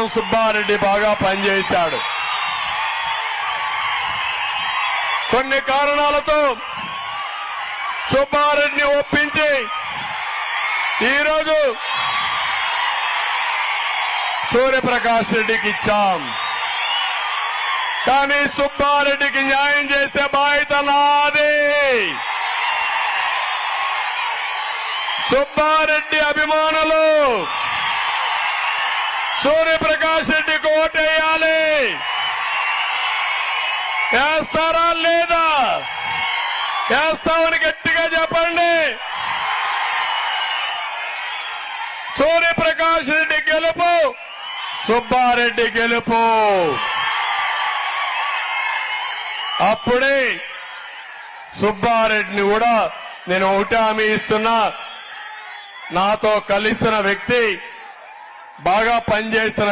కోసం సుబ్బారెడ్డి బాగా పనిచేశాడు. కొన్ని కారణాలతో సుబ్బారెడ్డిని ఒప్పించి ఈరోజు సూర్యప్రకాష్ రెడ్డికి ఇచ్చాం. కానీ సుబ్బారెడ్డికి న్యాయం చేసే బాధ్యత నాది. సుబ్బారెడ్డి అభిమానులు సూర్యప్రకాష్ రెడ్డికి ఓటేయాలి. వేస్తారా లేదా? వేస్తామని గట్టిగా చెప్పండి. సూర్యప్రకాష్ రెడ్డి గెలుపు, సుబ్బారెడ్డి గెలుపు. అప్పుడే సుబ్బారెడ్డిని కూడా నేను ఒకటి హామీ ఇస్తున్నా, నాతో కలిసిన వ్యక్తి, బాగా పనిచేసిన